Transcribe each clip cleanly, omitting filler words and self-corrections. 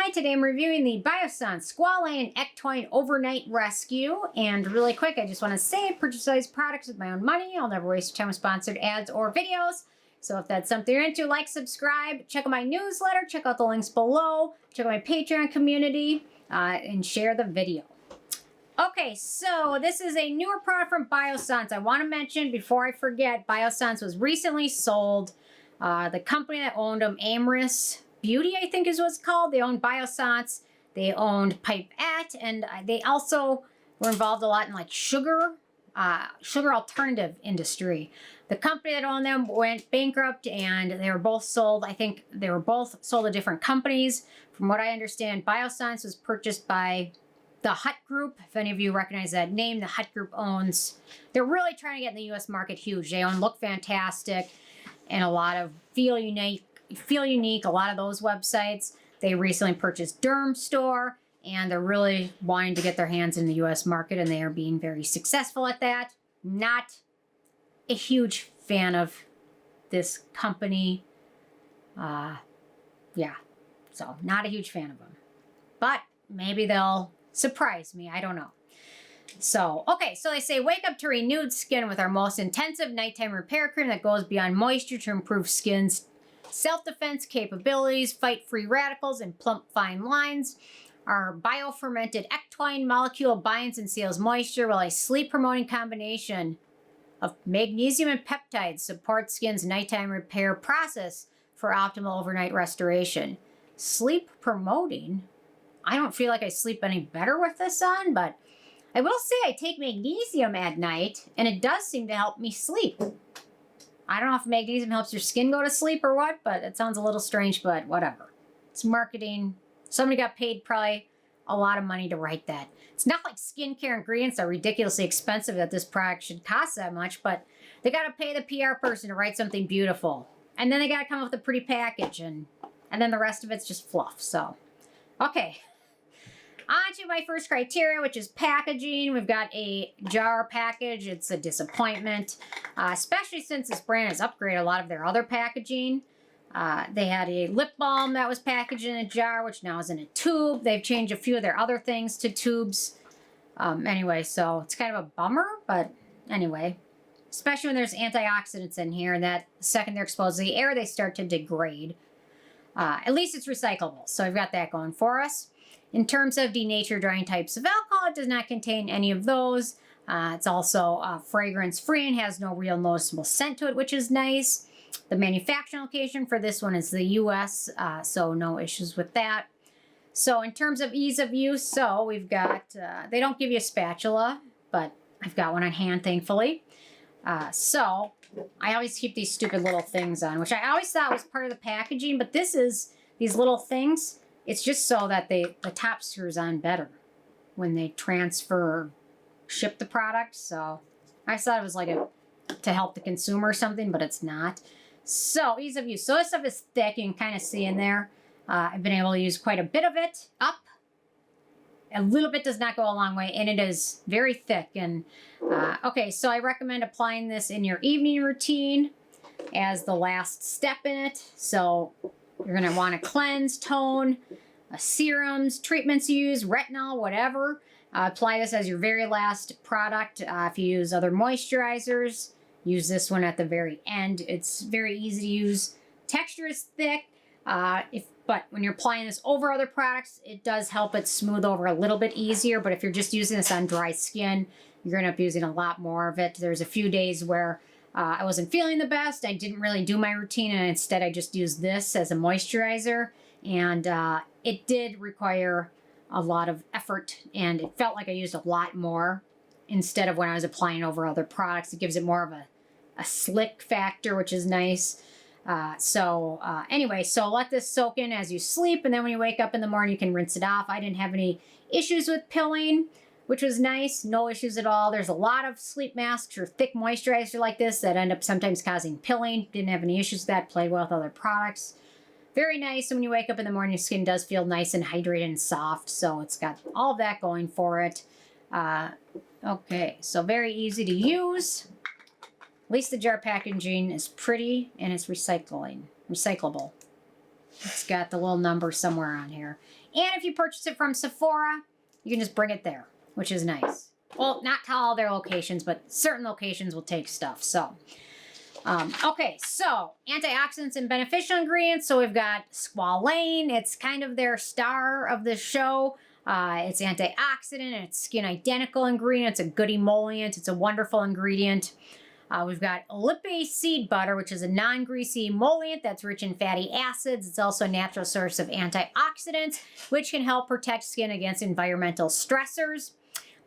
Hi, today I'm reviewing the Biossance Squalane Ectoin Overnight Rescue. And really quick, I just want to say I purchase these products with my own money. I'll never waste time with sponsored ads or videos. So if that's something you're into, like, subscribe, check out my newsletter, check out the links below, check out my Patreon community, and share the video. Okay, so this is a newer product from Biossance. I want to mention, before I forget, Biossance was recently sold. The company that owned them, Amyris Beauty, I think is what it's called. They owned Biossance, they owned Pipette, and they also were involved a lot in like sugar alternative industry. The company that owned them went bankrupt and they were both sold. I think they were both sold to different companies. From what I understand, Biossance was purchased by the Hut Group. If any of you recognize that name, the Hut Group owns, they're really trying to get in the US market huge. They own Look Fantastic and a lot of Feel Unique, a lot of those websites. They recently purchased Derm Store, and they're really wanting to get their hands in the US market, and they are being very successful at that. Not a huge fan of this company. Yeah, so not a huge fan of them. But maybe they'll surprise me, I don't know. So, okay, so they say, wake up to renewed skin with our most intensive nighttime repair cream that goes beyond moisture to improve skin's self-defense capabilities, fight free radicals, and plump fine lines. Our biofermented ectoin molecule binds and seals moisture, while a sleep-promoting combination of magnesium and peptides supports skin's nighttime repair process for optimal overnight restoration. Sleep-promoting? I don't feel like I sleep any better with this on, but I will say I take magnesium at night, and it does seem to help me sleep. I don't know if magnesium helps your skin go to sleep or what, but it sounds a little strange, but whatever. It's marketing. Somebody got paid probably a lot of money to write that. It's not like skincare ingredients are ridiculously expensive that this product should cost that much, but they got to pay the PR person to write something beautiful. And then they got to come up with a pretty package, and then the rest of it's just fluff. So, okay. On to my first criteria, which is packaging. We've got a jar package. It's a disappointment, especially since this brand has upgraded a lot of their other packaging. They had a lip balm that was packaged in a jar, which now is in a tube. They've changed a few of their other things to tubes. Anyway, so it's kind of a bummer, but anyway. Especially when there's antioxidants in here, and that the second they're exposed to the air, they start to degrade. At least it's recyclable, so we've got that going for us. In terms of denatured drying types of alcohol, it does not contain any of those. It's also fragrance-free and has no real noticeable scent to it, which is nice. The manufacturing location for this one is the US, so no issues with that. So in terms of ease of use, so we've got, they don't give you a spatula, but I've got one on hand, thankfully. So I always keep these stupid little things on, which I always thought was part of the packaging, but this is these little things. It's just so that the top screws on better when they transfer or ship the product. So I thought it was like to help the consumer or something, but it's not. So ease of use. So this stuff is thick. You can kind of see in there. I've been able to use quite a bit of it up. A little bit does not go a long way, and it is very thick. And okay, so I recommend applying this in your evening routine as the last step in it. So you're going to want to cleanse, tone, serums, treatments you use, retinol, whatever. Apply this as your very last product. If you use other moisturizers, use this one at the very end. It's very easy to use. Texture is thick, but when you're applying this over other products, it does help it smooth over a little bit easier. But if you're just using this on dry skin, you're going to end up using a lot more of it. There's a few days where I wasn't feeling the best. I didn't really do my routine, and instead I just used this as a moisturizer. And it did require a lot of effort, and it felt like I used a lot more instead of when I was applying over other products. It gives it more of a slick factor, which is nice. Anyway, so let this soak in as you sleep, and then when you wake up in the morning, you can rinse it off. I didn't have any issues with pilling, which was nice. No issues at all. There's a lot of sleep masks or thick moisturizer like this that end up sometimes causing pilling. Didn't have any issues with that. Played well with other products. Very nice. And when you wake up in the morning, your skin does feel nice and hydrated and soft. So it's got all of that going for it. Okay, so very easy to use. At least the jar packaging is pretty and it's recyclable. It's got the little number somewhere on here. And if you purchase it from Sephora, you can just bring it there, which is nice. Well, not to all their locations, but certain locations will take stuff. So, okay, so antioxidants and beneficial ingredients. So we've got squalane. It's kind of their star of the show. It's antioxidant, and it's skin identical ingredient. It's a good emollient. It's a wonderful ingredient. We've got Lippe seed butter, which is a non-greasy emollient that's rich in fatty acids. It's also a natural source of antioxidants, which can help protect skin against environmental stressors.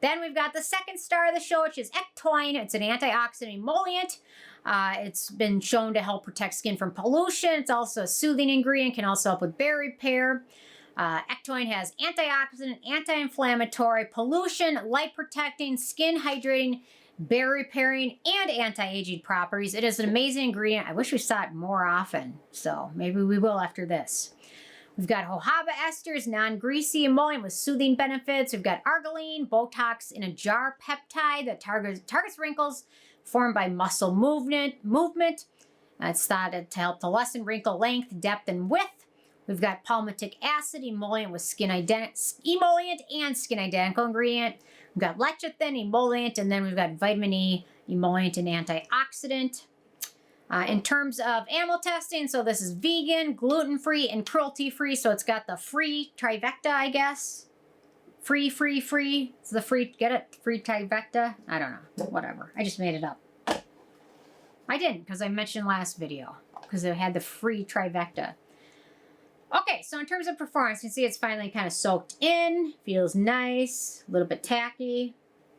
Then we've got the second star of the show, which is Ectoin. It's an antioxidant emollient. It's been shown to help protect skin from pollution. It's also a soothing ingredient, can also help with berry repair. Ectoin has antioxidant, anti-inflammatory, pollution, light protecting, skin hydrating, berry repairing, and anti-aging properties. It is an amazing ingredient. I wish we saw it more often, so maybe we will after this. We've got jojoba esters, non-greasy emollient with soothing benefits. We've got arginine, Botox in a jar peptide that targets wrinkles formed by muscle movement. It's thought to help to lessen wrinkle length, depth, and width. We've got palmitic acid, emollient with emollient and skin identical ingredient. We've got lecithin, emollient, and then we've got vitamin E, emollient, and antioxidant. In terms of animal testing, so this is vegan, gluten-free, and cruelty-free. So it's got the free trifecta, I guess. Free. It's the free, get it? Free trifecta? I don't know. Whatever. I just made it up. I didn't, because I mentioned last video, because it had the free trifecta. Okay, so in terms of performance, you can see it's finally kind of soaked in. Feels nice, a little bit tacky,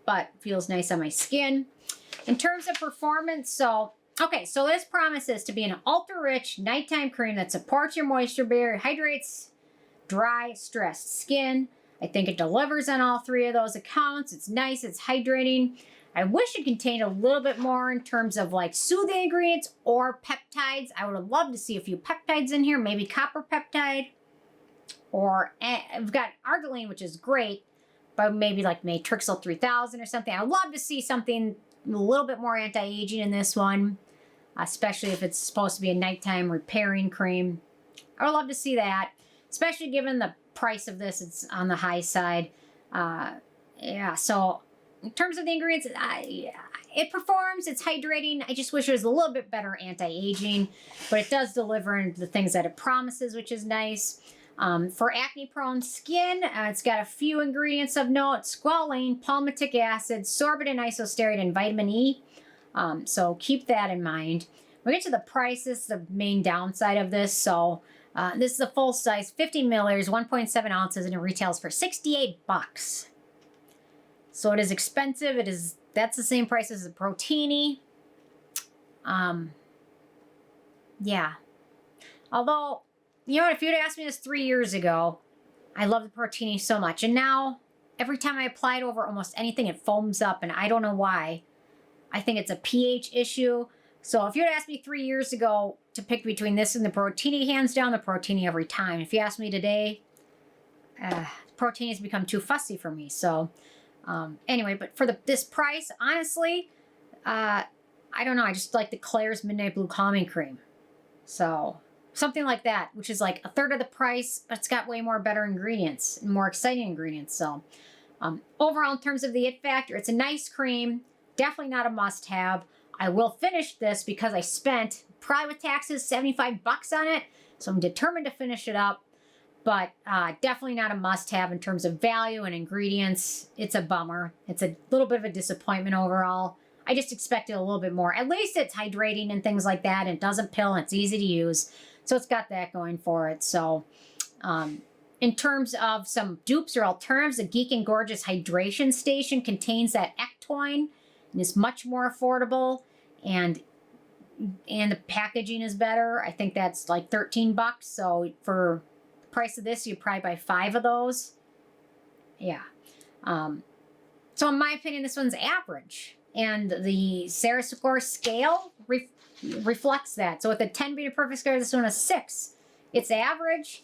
but feels nice on my skin. In terms of performance, so this promises to be an ultra-rich nighttime cream that supports your moisture barrier, hydrates dry, stressed skin. I think it delivers on all three of those accounts. It's nice, it's hydrating. I wish it contained a little bit more in terms of like soothing ingredients or peptides. I would have loved to see a few peptides in here, maybe copper peptide. Or we've got arginine, which is great, but maybe like Matrixyl 3000 or something. I'd love to see something a little bit more anti-aging in this one, especially if it's supposed to be a nighttime repairing cream. I would love to see that, especially given the price of this. It's on the high side. Yeah, so in terms of the ingredients, it performs, it's hydrating. I just wish it was a little bit better anti-aging, but it does deliver in the things that it promises, which is nice. For acne-prone skin, it's got a few ingredients of note: squalane, palmitic acid, sorbate and isostearate, and vitamin E. So keep that in mind. We'll get to the prices, the main downside of this. So this is a full size, 50 milliliters, 1.7 ounces, and it retails for $68. So it is expensive. That's the same price as the Protini. Yeah. Although, you know what, if you'd asked me this 3 years ago, I love the Protini so much. And now, every time I apply it over almost anything, it foams up, and I don't know why. I think it's a pH issue. So if you'd asked me 3 years ago to pick between this and the Protini, hands down the Protini every time. If you ask me today, Protini has become too fussy for me. So anyway, but for this price, honestly, I don't know. I just like the Claire's Midnight Blue Calming Cream. So something like that, which is like a third of the price, but it's got way more better ingredients and more exciting ingredients. So overall, in terms of the it factor, it's a nice cream. Definitely not a must-have. I will finish this because I spent, probably with taxes, $75 on it. So I'm determined to finish it up. But definitely not a must-have in terms of value and ingredients. It's a bummer. It's a little bit of a disappointment overall. I just expected a little bit more. At least it's hydrating and things like that. And it doesn't pill, and it's easy to use. So it's got that going for it. So in terms of some dupes or alternatives, the Geek and Gorgeous Hydration Station contains that Ectoin and is much more affordable. And the packaging is better. I think that's like $13. So for the price of this, you'd probably buy 5 of those. Yeah. So in my opinion, this one's average. And the Sarascore scale reflects that. So with a 10 being a perfect score, this one is 6. It's average.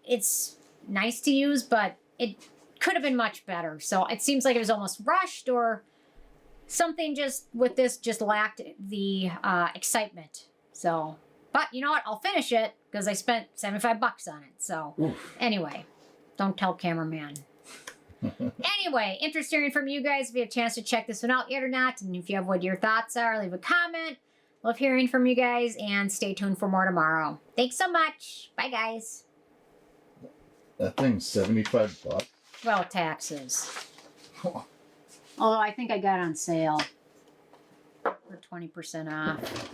It's nice to use, but it could have been much better. So it seems like it was almost rushed, or something just with this just lacked the excitement. So, but you know what? I'll finish it because I spent 75 bucks on it. So anyway, don't tell cameraman. Anyway, interested hearing from you guys if you have a chance to check this one out yet or not. And if you have what your thoughts are, leave a comment. Love hearing from you guys, and stay tuned for more tomorrow. Thanks so much. Bye, guys. That thing's 75 bucks. Well, taxes. Although I think I got it on sale for 20% off.